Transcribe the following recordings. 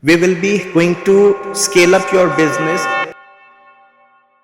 We will be going to scale up your business.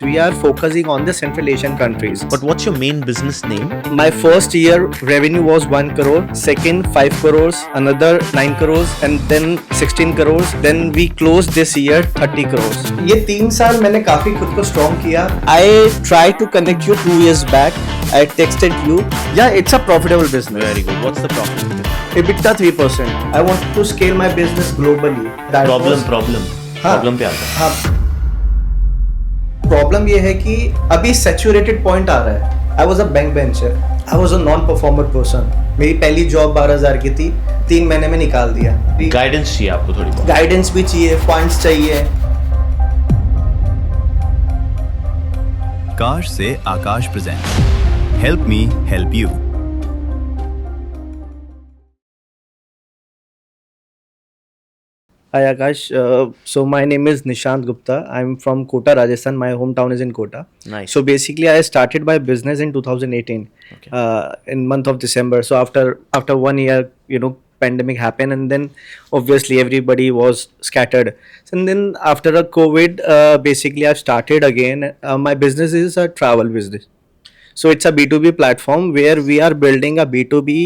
We are focusing on the Central Asian countries. But what's your main business name? My first year revenue was 1 crore, second 5 crores, another 9 crores and then 16 crores. Then we closed this year 30 crores. ये 3 साल मैंने काफी खुद को strong किया. I tried to connect you 2 years back. I texted you. Yeah, it's a profitable business. Very good. What's the problem? EBITDA 3%. I want to scale my business globally. That Problem पे आता है. हाँ. Problem ये है कि अभी saturated point आ रहा है. I was a back bencher. I was a non performer person. मेरी पहली जॉब 12,000 की थी, 3 महीने में निकाल दिया. गाइडेंस चाहिए आपको थोड़ी बहुत. गाइडेंस भी चाहिए, फंड्स चाहिए. आकाश से Akash presents help me help you. Hi Akash, so my name is Nishant Gupta. I'm from Kota, Rajasthan. My hometown is in Kota. Nice. So basically, I started my business in 2018, Okay. In month of December. So after 1 year, pandemic happened, and then obviously everybody was scattered. And then after a COVID, basically I started again. My business is a travel business. So it's a B2B platform where we are building a B2B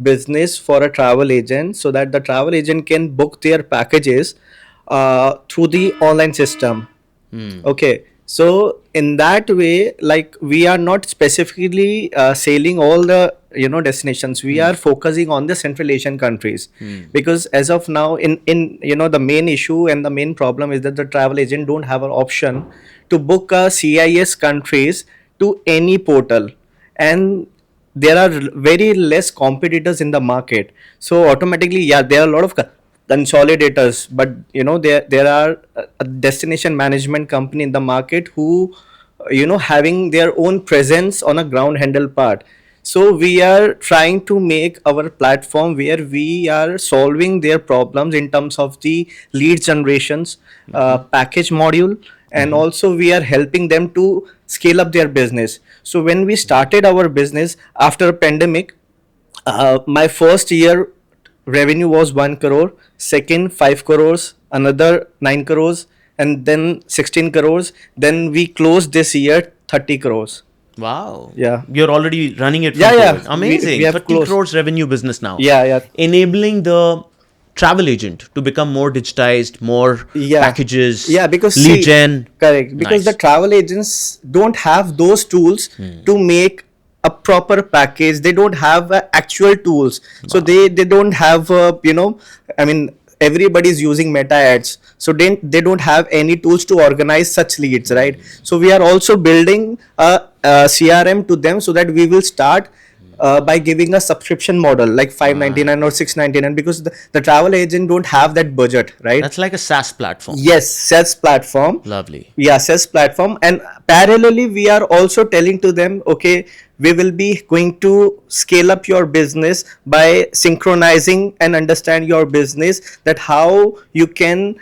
business for a travel agent so that the travel agent can book their packages through the online system. Okay, so in that way, like, we are not specifically sailing all the destinations. We are focusing on the Central Asian countries because as of now, in the main issue and the main problem is that the travel agent don't have an option to book a CIS countries to any portal, and there are very less competitors in the market. So automatically, yeah, there are a lot of consolidators, but there are a destination management company in the market who having their own presence on a ground handle part. So we are trying to make our platform where we are solving their problems in terms of the lead generations, package module, and also we are helping them to scale up their business. So when we started our business after pandemic, my first year revenue was 1 crore, second 5 crores, another 9 crores and then 16 crores. Then we closed this year 30 crores. Wow. Yeah. You're already running it from Yeah. COVID. Amazing. We have 30 closed. crores revenue business now. Yeah. Enabling the travel agent to become more digitized, more packages, because lead gen. correct, because Nice. the travel agents don't have those tools to make a proper package. They don't have actual tools. So they don't have I mean, everybody is using meta ads, so they don't have any tools to organize such leads, right? So we are also building a CRM to them so that we will start by giving a subscription model like 599 or 699, because the travel agent don't have that budget, right? That's like a SaaS platform. Yes, SaaS platform. Lovely. Yeah, SaaS platform. And parallelly, we are also telling to them, okay, we will be going to scale up your business by synchronizing and understand your business, that how you can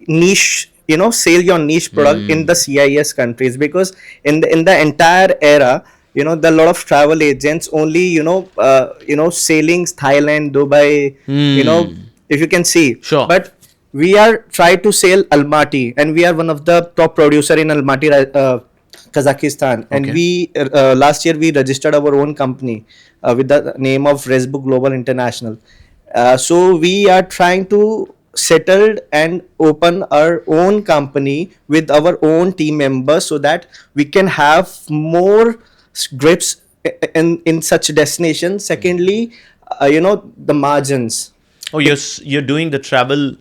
niche, sell your niche product in the CIS countries. Because in the entire era, there are a lot of travel agents only sailing Thailand, Dubai, if you can see. Sure. But we are trying to sell Almaty, and we are one of the top producer in Almaty, Kazakhstan. And Okay. we last year we registered our own company with the name of Resbook Global International. So we are trying to settle and open our own company with our own team members so that we can have more grips in such destinations. Secondly, the margins. Oh, you're doing the travel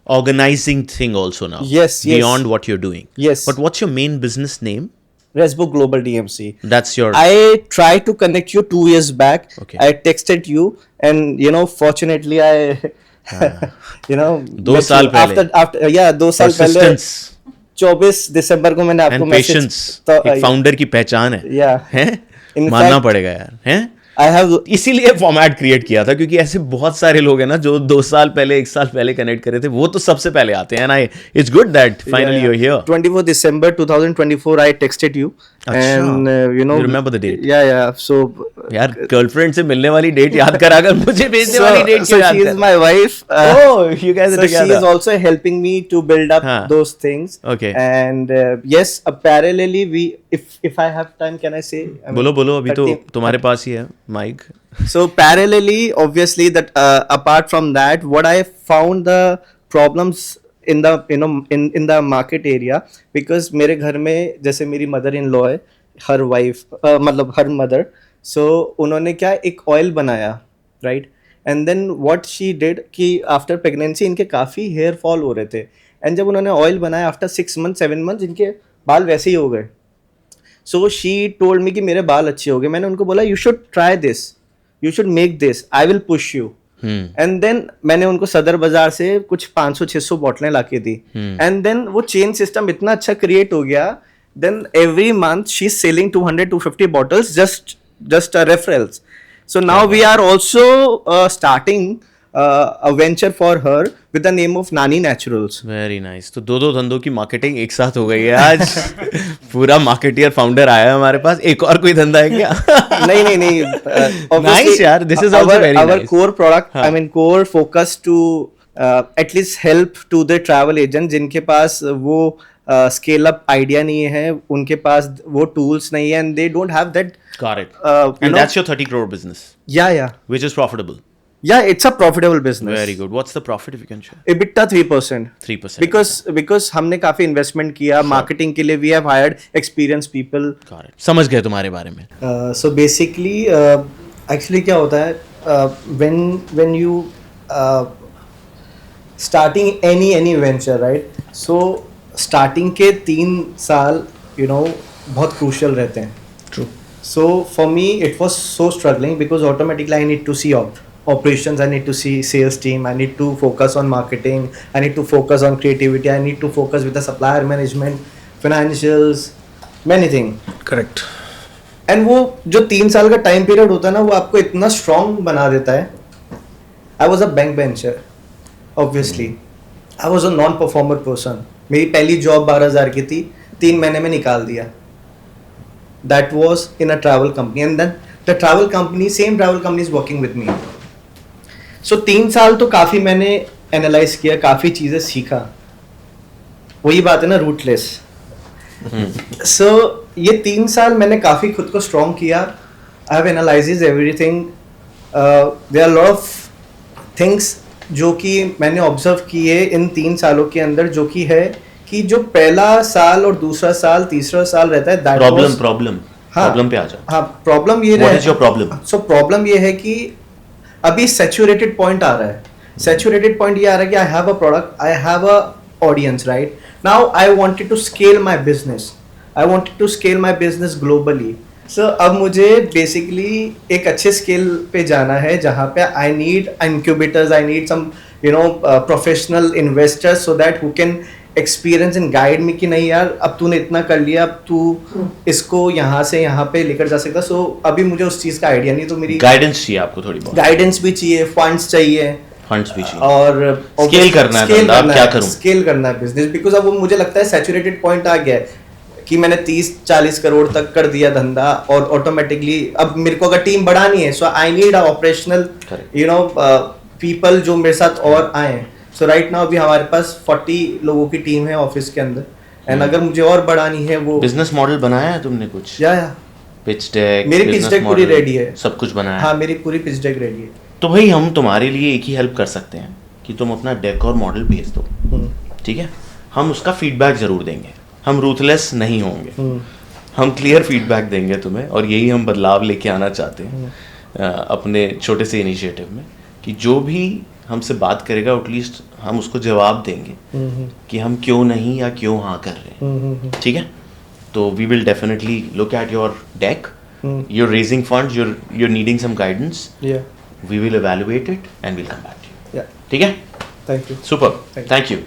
organizing thing also now. Yes. Beyond what you're doing. Yes. But what's your main business name? Resbook Global DMC. That's your. I tried to connect you 2 years back. Okay. I texted you, and fortunately I दो met साल you. पहले. after 2 साल पहले Persistence 24 दिसंबर को मैंने आपको and message patience एक founder की पहचान है. Yeah. हैं? In मानना fact- पड़ेगा यार. हैं? I have इसीलिए फॉर्मेट क्रिएट किया था, क्योंकि ऐसे बहुत सारे लोग हैं ना जो 2 साल पहले 1 साल पहले कनेक्ट करे थे, वो तो सबसे पहले आते हैं ना. It's good that finally you are here. 24 December 2024 I texted you. And you know, You remember the date? Yeah. So यार गर्लफ्रेंड से मिलने वाली डेट याद कराकर मुझे भेजने वाली डेट so क्यों याद she is कर. my wife. Oh, you guys are So she together. is also helping me to build up Huh. those things. Okay. And yes, parallelly we, if I have time, can I say? I mean, बोलो अभी तो 30 तुम्हारे पास ही है mic. So parallelly, obviously, that apart from that, what I found the problems in the in the market area, because मेरे घर में जैसे मेरी मदर इन लॉ है, हर वाइफ मतलब हर मदर, so उन्होंने क्या एक ऑयल बनाया, right. And then what she did कि आफ्टर प्रेगनेंसी इनके काफ़ी हेयर फॉल हो रहे थे, एंड जब उन्होंने ऑयल बनाया आफ्टर 6 months 7 months इनके बाल वैसे ही हो गए. सो शी टोल्ड मी कि मेरे बाल अच्छे हो गए. मैंने उनको बोला you should try this, you should make this, I will push you. And then मैंने उनको सदर बाजार से कुछ 500-600 बॉटलें ला के दी. एंड देन वो चेन सिस्टम इतना अच्छा क्रिएट हो गया. Then every month she is selling 200-250 bottles just referrals. So now we are also starting a venture for her with the name of Nani Naturals. Very nice. तो दो धंधों की marketing एक साथ हो गई है आज. पूरा मार्केटियर फाउंडर आया है हमारे पास. एक और कोई धंधा है क्या? नहीं. Nice यार, this is also very our nice. core product, I mean core focus to at least help to the travel agent जिनके पास वो स्केल अप आइडिया नहीं है, उनके पास वो टूल्स नहीं है, and they don't have that. Got it. you And know, that's your 30 crore business, yeah, which is profitable. it's a profitable business. Very good. What's the profit if you can share? EBITDA 3%. 3%. because हमने काफी investment किया marketing के लिए. We have hired experience people. Got it. समझ गए तुम्हारे बारे में. So basically actually क्या होता है when you starting any venture, right? So starting के 3 साल बहुत क्रूशियल रहते हैं. True. So for me it was so struggling because automatically I need to see operations, I need to see sales team, I need to focus on marketing, I need to focus on creativity, I need to focus with the supplier management, financials, many things. Correct. And वो जो 3 साल का time period होता है ना, वो आपको इतना स्ट्रांग बना देता है. I was a back bencher, obviously I was a non performer person. मेरी पहली जॉब 12,000 की थी, 3 महीने में निकाल दिया. That was in a travel company, and then the travel company, same travel company is working with me. So 3 साल तो काफ़ी मैंने एनालाइज किया, काफ़ी चीज़ें सीखा. वही बात है ना, रूटलेस. सो ये 3 साल मैंने काफ़ी खुद को स्ट्रॉन्ग किया. I have analyses everything. There are lot of things जो कि मैंने ऑब्जर्व किए इन 3 सालों के अंदर, जो कि है कि जो पहला साल और दूसरा साल तीसरा साल रहता है, दैट प्रॉब्लम पे आ जाओ. हाँ, प्रॉब्लम ये What is your problem? So problem ये है कि अभी सैचुरेटेड पॉइंट आ रहा है. सैचुरेटेड पॉइंट ये आ रहा है कि I have a product, I have a audience, right. Now I wanted to scale my business, I wanted to scale my business globally. So अब मुझे बेसिकली एक अच्छे स्केल पे जाना है जहाँ पे I need incubators, I need some professional investors so that who can experience and guide me कि नहीं यार, अब तूने इतना कर लिया, अब तू इसको यहाँ से यहाँ पे लेकर जा सकता. सो अभी मुझे उस चीज़ का आइडिया नहीं, तो मेरी गाइडेंस चाहिए आपको, थोड़ी बहुत गाइडेंस भी चाहिए, फंड्स चाहिए, भी चाहिए, और स्केल करना है धंधा. अब क्या करूं? स्केल करना है बिजनेस, बिकॉज अब वो मुझे लगता है सैचुरेटेड पॉइंट आ गया है कि मैंने 30-40 करोड़ तक कर दिया धंधा, और ऑटोमेटिकली अब मेरे को अगर टीम बढ़ानी है, so I need a operational people जो मेरे साथ और आए. सो राइट नाउ अभी हमारे पास 40 लोगों की टीम है ऑफिस के अंदर, एंड अगर मुझे और बढ़ानी है वो. बिजनेस मॉडल बनाया है तुमने कुछ? या पिच डेक, मेरी पिच डेक पूरी रेडी है, सब कुछ बनाया है. हाँ, मेरी पूरी पिच डेक रेडी है. तो भाई हम तुम्हारे लिए एक ही हेल्प कर सकते हैं कि तुम अपना डेक और मॉडल भेज दो, ठीक है? हम उसका फीडबैक जरूर देंगे, हम रूथलेस नहीं होंगे, हम क्लियर फीडबैक देंगे तुम्हें, और यही हम बदलाव लेके आना चाहते हैं अपने छोटे से इनिशिएटिव में, कि जो भी हमसे बात करेगा एटलीस्ट हम उसको जवाब देंगे कि हम क्यों नहीं या क्यों हाँ कर रहे हैं, ठीक है? तो we will definitely look at your deck, you're raising funds, you're needing some guidance. Yeah. We will evaluate it and we'll come back to you. Yeah. ठीक है? Thank you. Super. Thank you.